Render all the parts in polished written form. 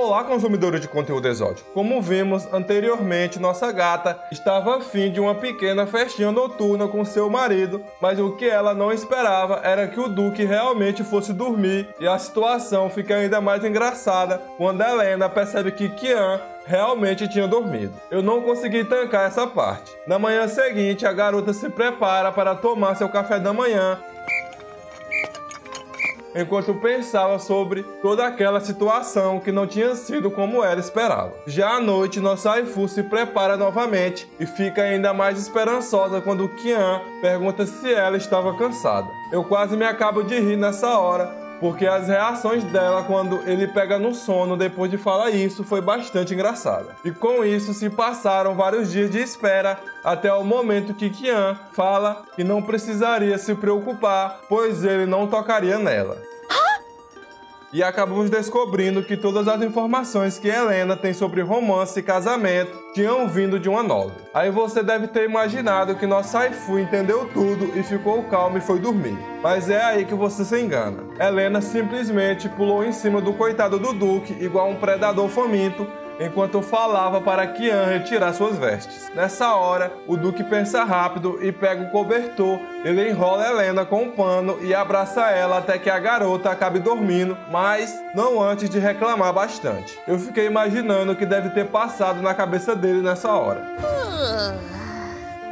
Olá, consumidores de conteúdo exótico! Como vimos anteriormente, nossa gata estava afim de uma pequena festinha noturna com seu marido, mas o que ela não esperava era que o Duque realmente fosse dormir, e a situação fica ainda mais engraçada quando Helena percebe que Kian realmente tinha dormido. Eu não consegui tancar essa parte. Na manhã seguinte, a garota se prepara para tomar seu café da manhã, enquanto pensava sobre toda aquela situação que não tinha sido como ela esperava. Já à noite, nossa waifu se prepara novamente e fica ainda mais esperançosa quando Kian pergunta se ela estava cansada. Eu quase me acabo de rir nessa hora, porque as reações dela quando ele pega no sono depois de falar isso foi bastante engraçada. E com isso se passaram vários dias de espera até o momento que Kian fala que não precisaria se preocupar, pois ele não tocaria nela. E acabamos descobrindo que todas as informações que Helena tem sobre romance e casamento tinham vindo de uma novel. Aí você deve ter imaginado que nossa waifu entendeu tudo e ficou calma e foi dormir. Mas é aí que você se engana. Helena simplesmente pulou em cima do coitado do Duque igual um predador faminto, enquanto falava para Kian retirar suas vestes. Nessa hora, o Duque pensa rápido e pega o cobertor. Ele enrola Helena com um pano e abraça ela até que a garota acabe dormindo, mas não antes de reclamar bastante. Eu fiquei imaginando o que deve ter passado na cabeça dele nessa hora.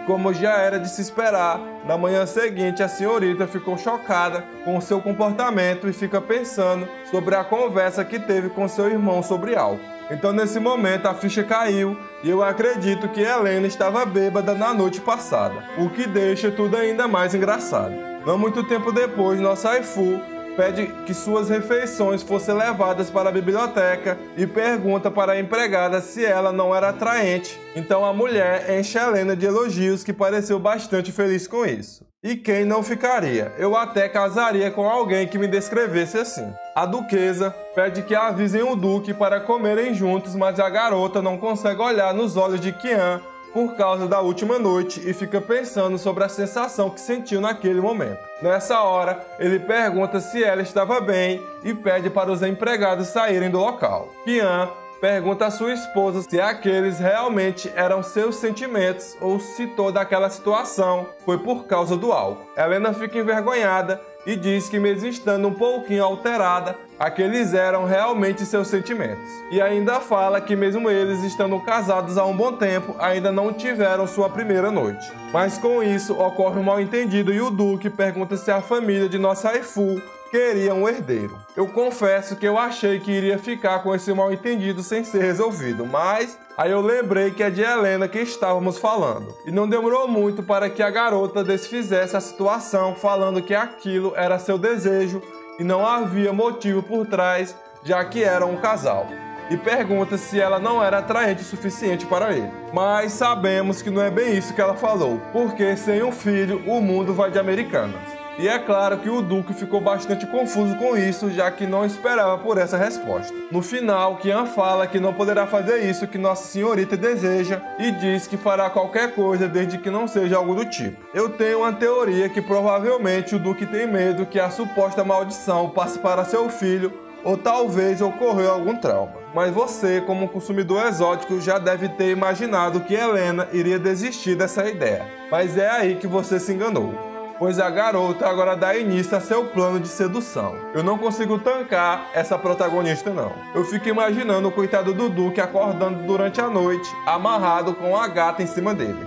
Como já era de se esperar, na manhã seguinte a senhorita ficou chocada com o seu comportamento e fica pensando sobre a conversa que teve com seu irmão sobre álcool. Então nesse momento a ficha caiu e eu acredito que Helena estava bêbada na noite passada, o que deixa tudo ainda mais engraçado. Não muito tempo depois, nossa waifu pede que suas refeições fossem levadas para a biblioteca e pergunta para a empregada se ela não era atraente. Então a mulher enche Helena de elogios, que pareceu bastante feliz com isso. E quem não ficaria? Eu até casaria com alguém que me descrevesse assim. A duquesa pede que avisem o Duque para comerem juntos, mas a garota não consegue olhar nos olhos de Kian por causa da última noite e fica pensando sobre a sensação que sentiu naquele momento. Nessa hora, ele pergunta se ela estava bem e pede para os empregados saírem do local. Kian pergunta à sua esposa se aqueles realmente eram seus sentimentos ou se toda aquela situação foi por causa do álcool. Helena fica envergonhada e diz que, mesmo estando um pouquinho alterada, aqueles eram realmente seus sentimentos. E ainda fala que, mesmo eles estando casados há um bom tempo, ainda não tiveram sua primeira noite. Mas com isso ocorre um mal-entendido e o Duque pergunta se a família de nossa waifu queria um herdeiro. Eu confesso que eu achei que iria ficar com esse mal-entendido sem ser resolvido, mas aí eu lembrei que é de Helena que estávamos falando. E não demorou muito para que a garota desfizesse a situação, falando que aquilo era seu desejo e não havia motivo por trás, já que eram um casal. E pergunta se ela não era atraente o suficiente para ele. Mas sabemos que não é bem isso que ela falou, porque sem um filho o mundo vai de Americanas. E é claro que o Duque ficou bastante confuso com isso, já que não esperava por essa resposta. No final, Kian fala que não poderá fazer isso que Nossa Senhorita deseja e diz que fará qualquer coisa desde que não seja algo do tipo. Eu tenho uma teoria que provavelmente o Duque tem medo que a suposta maldição passe para seu filho, ou talvez ocorreu algum trauma. Mas você, como consumidor exótico, já deve ter imaginado que Helena iria desistir dessa ideia. Mas é aí que você se enganou, pois a garota agora dá início a seu plano de sedução. Eu não consigo tancar essa protagonista não. Eu fico imaginando o coitado do Duque acordando durante a noite, amarrado com a gata em cima dele.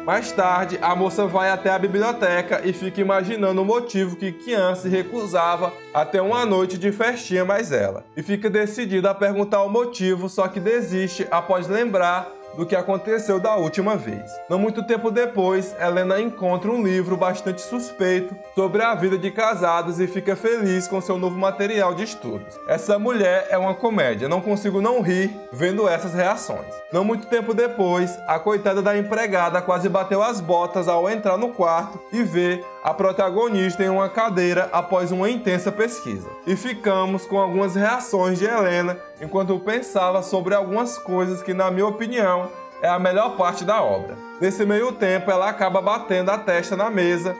Mais tarde, a moça vai até a biblioteca e fica imaginando o motivo que Kian se recusava a ter uma noite de festinha mais ela. E fica decidida a perguntar o motivo, só que desiste após lembrar do que aconteceu da última vez. Não muito tempo depois, Helena encontra um livro bastante suspeito sobre a vida de casados e fica feliz com seu novo material de estudos. Essa mulher é uma comédia, não consigo não rir vendo essas reações. Não muito tempo depois, a coitada da empregada quase bateu as botas ao entrar no quarto e ver a protagonista em uma cadeira após uma intensa pesquisa. E ficamos com algumas reações de Helena enquanto eu pensava sobre algumas coisas que, na minha opinião, é a melhor parte da obra. Nesse meio tempo, ela acaba batendo a testa na mesa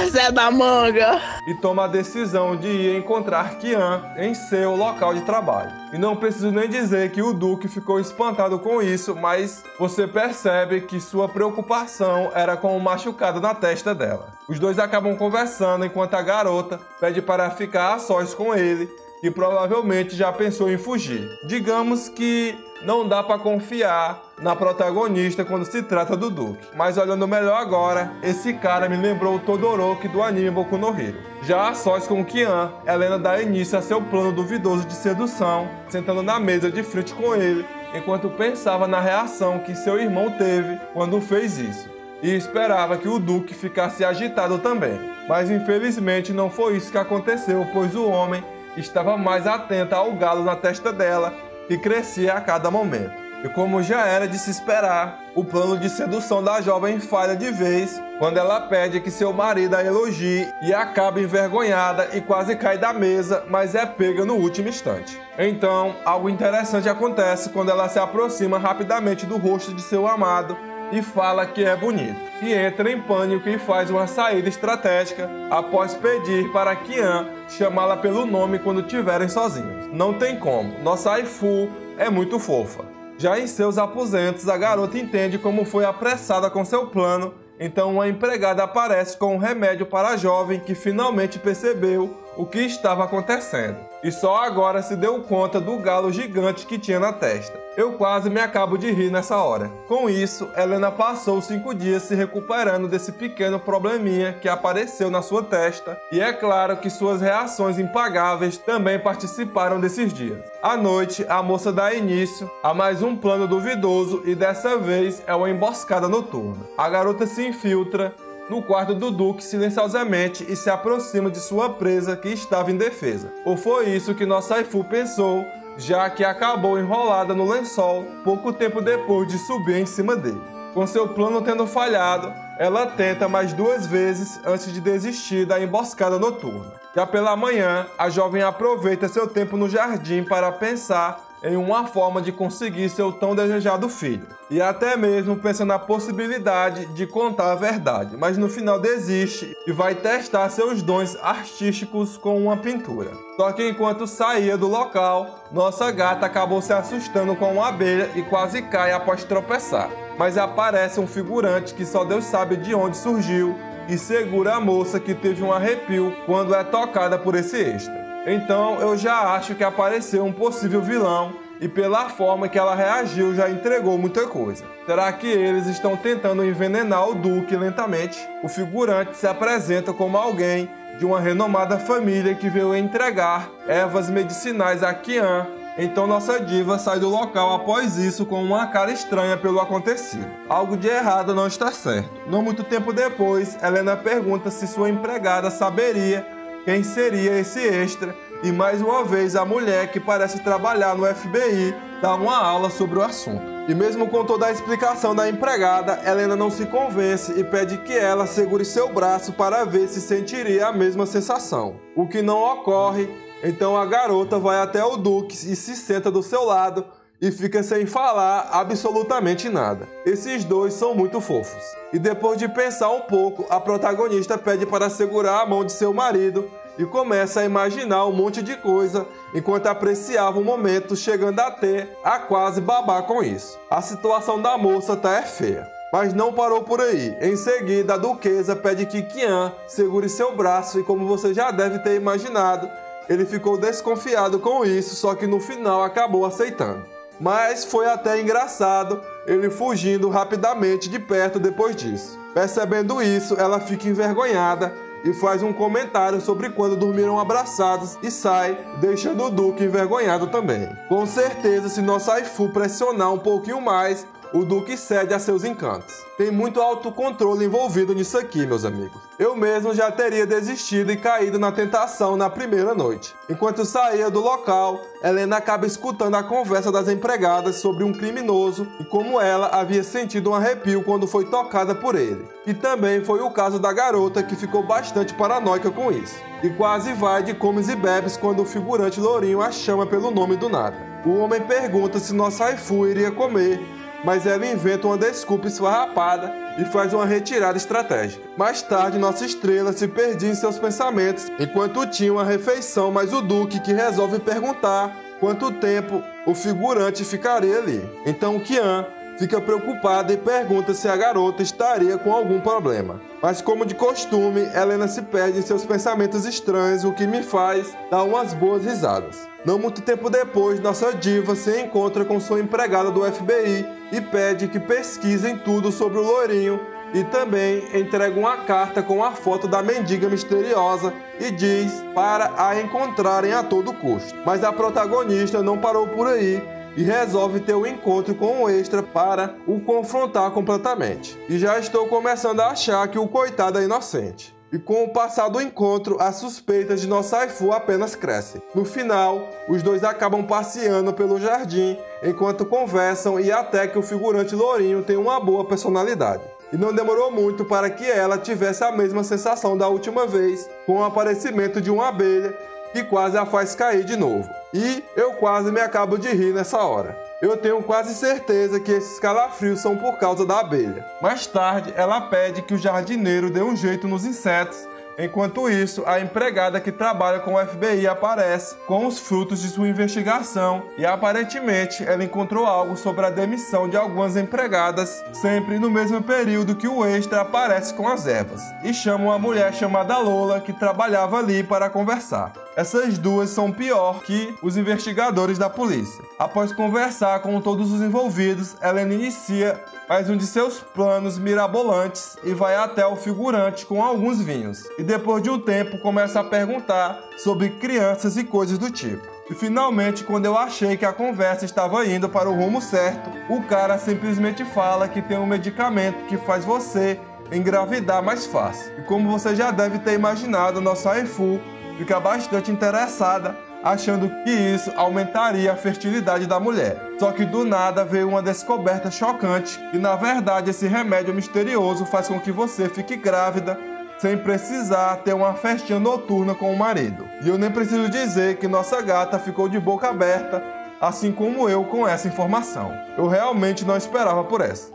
Zé da Manga! e toma a decisão de ir encontrar Kian em seu local de trabalho. E não preciso nem dizer que o Duque ficou espantado com isso, mas você percebe que sua preocupação era com o machucado na testa dela. Os dois acabam conversando enquanto a garota pede para ficar a sós com ele, que provavelmente já pensou em fugir. Digamos que não dá para confiar na protagonista quando se trata do Duque. Mas olhando melhor agora, esse cara me lembrou o Todoroki do anime Boku no Hero. Já a sós com Kian, Helena dá início a seu plano duvidoso de sedução, sentando na mesa de frente com ele, enquanto pensava na reação que seu irmão teve quando fez isso. E esperava que o Duque ficasse agitado também. Mas infelizmente não foi isso que aconteceu, pois o homem estava mais atento ao galo na testa dela, que crescia a cada momento. E como já era de se esperar, o plano de sedução da jovem falha de vez quando ela pede que seu marido a elogie e acaba envergonhada e quase cai da mesa, mas é pega no último instante. Então, algo interessante acontece quando ela se aproxima rapidamente do rosto de seu amado e fala que é bonito, e entra em pânico e faz uma saída estratégica após pedir para Kian chamá-la pelo nome quando estiverem sozinhos. Não tem como, nossa waifu é muito fofa. Já em seus aposentos, a garota entende como foi apressada com seu plano, então uma empregada aparece com um remédio para a jovem que finalmente percebeu o que estava acontecendo. E só agora se deu conta do galo gigante que tinha na testa. Eu quase me acabo de rir nessa hora. Com isso, Helena passou 5 dias se recuperando desse pequeno probleminha que apareceu na sua testa, e é claro que suas reações impagáveis também participaram desses dias. À noite, a moça dá início a mais um plano duvidoso e dessa vez é uma emboscada noturna. A garota se infiltra no quarto do Duque silenciosamente e se aproxima de sua presa que estava indefesa. Ou foi isso que nossa waifu pensou, já que acabou enrolada no lençol pouco tempo depois de subir em cima dele. Com seu plano tendo falhado, ela tenta mais 2 vezes antes de desistir da emboscada noturna. Já pela manhã, a jovem aproveita seu tempo no jardim para pensar em uma forma de conseguir seu tão desejado filho. E até mesmo pensa na possibilidade de contar a verdade, mas no final desiste e vai testar seus dons artísticos com uma pintura. Só que enquanto saía do local, nossa gata acabou se assustando com uma abelha e quase cai após tropeçar. Mas aparece um figurante que só Deus sabe de onde surgiu e segura a moça, que teve um arrepio quando é tocada por esse extra. Então eu já acho que apareceu um possível vilão e pela forma que ela reagiu já entregou muita coisa. Será que eles estão tentando envenenar o Duque lentamente? O figurante se apresenta como alguém de uma renomada família que veio entregar ervas medicinais a Kian. Então nossa diva sai do local após isso com uma cara estranha pelo acontecido. Algo de errado não está certo. Não muito tempo depois, Helena pergunta se sua empregada saberia quem seria esse extra, e mais uma vez a mulher que parece trabalhar no FBI dá uma aula sobre o assunto. E mesmo com toda a explicação da empregada, Helena não se convence e pede que ela segure seu braço para ver se sentiria a mesma sensação. O que não ocorre, então a garota vai até o Duque e se senta do seu lado e fica sem falar absolutamente nada. Esses dois são muito fofos. E depois de pensar um pouco, a protagonista pede para segurar a mão de seu marido e começa a imaginar um monte de coisa enquanto apreciava o momento, chegando até a quase babar com isso. A situação da moça tá feia. Mas não parou por aí. Em seguida, a duquesa pede que Kian segure seu braço e, como você já deve ter imaginado, ele ficou desconfiado com isso, só que no final acabou aceitando. Mas foi até engraçado ele fugindo rapidamente de perto depois disso. Percebendo isso, ela fica envergonhada e faz um comentário sobre quando dormiram abraçados e sai, deixando o Duque envergonhado também. Com certeza, se nossa waifu pressionar um pouquinho mais, o Duque cede a seus encantos. Tem muito autocontrole envolvido nisso aqui, meus amigos. Eu mesmo já teria desistido e caído na tentação na primeira noite. Enquanto saía do local, Helena acaba escutando a conversa das empregadas sobre um criminoso e como ela havia sentido um arrepio quando foi tocada por ele. E também foi o caso da garota, que ficou bastante paranoica com isso. E quase vai de comes e bebes quando o figurante lourinho a chama pelo nome do nada. O homem pergunta se nossa waifu iria comer, mas ela inventa uma desculpa esfarrapada e faz uma retirada estratégica. Mais tarde, nossa estrela se perdia em seus pensamentos enquanto tinha uma refeição, mas o Duque que resolve perguntar quanto tempo o figurante ficaria ali. Então Qian fica preocupada e pergunta se a garota estaria com algum problema. Mas como de costume, Helena se perde em seus pensamentos estranhos, o que me faz dar umas boas risadas. Não muito tempo depois, nossa diva se encontra com sua empregada do FBI e pede que pesquisem tudo sobre o loirinho e também entrega uma carta com a foto da mendiga misteriosa e diz para a encontrarem a todo custo. Mas a protagonista não parou por aí e resolve ter um encontro com o Extra para o confrontar completamente. E já estou começando a achar que o coitado é inocente. E com o passar do encontro, as suspeitas de nossa waifu apenas crescem. No final, os dois acabam passeando pelo jardim enquanto conversam e até que o figurante lourinho tem uma boa personalidade. E não demorou muito para que ela tivesse a mesma sensação da última vez, com o aparecimento de uma abelha que quase a faz cair de novo. E eu quase me acabo de rir nessa hora. Eu tenho quase certeza que esses calafrios são por causa da abelha. Mais tarde, ela pede que o jardineiro dê um jeito nos insetos. Enquanto isso, a empregada que trabalha com o FBI aparece com os frutos de sua investigação e aparentemente ela encontrou algo sobre a demissão de algumas empregadas, sempre no mesmo período que o Extra aparece com as ervas, e chama uma mulher chamada Lola que trabalhava ali para conversar. Essas duas são pior que os investigadores da polícia. Após conversar com todos os envolvidos, Helena inicia mais um de seus planos mirabolantes e vai até o figurante com alguns vinhos. E depois de um tempo começa a perguntar sobre crianças e coisas do tipo. E finalmente, quando eu achei que a conversa estava indo para o rumo certo, o cara simplesmente fala que tem um medicamento que faz você engravidar mais fácil. E como você já deve ter imaginado, nossa waifu fica bastante interessada, achando que isso aumentaria a fertilidade da mulher. Só que do nada veio uma descoberta chocante, e na verdade esse remédio misterioso faz com que você fique grávida sem precisar ter uma festinha noturna com o marido. E eu nem preciso dizer que nossa gata ficou de boca aberta, assim como eu com essa informação. Eu realmente não esperava por essa.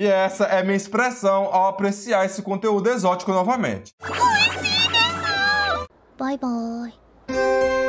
E essa é minha expressão ao apreciar esse conteúdo exótico novamente. Bye bye.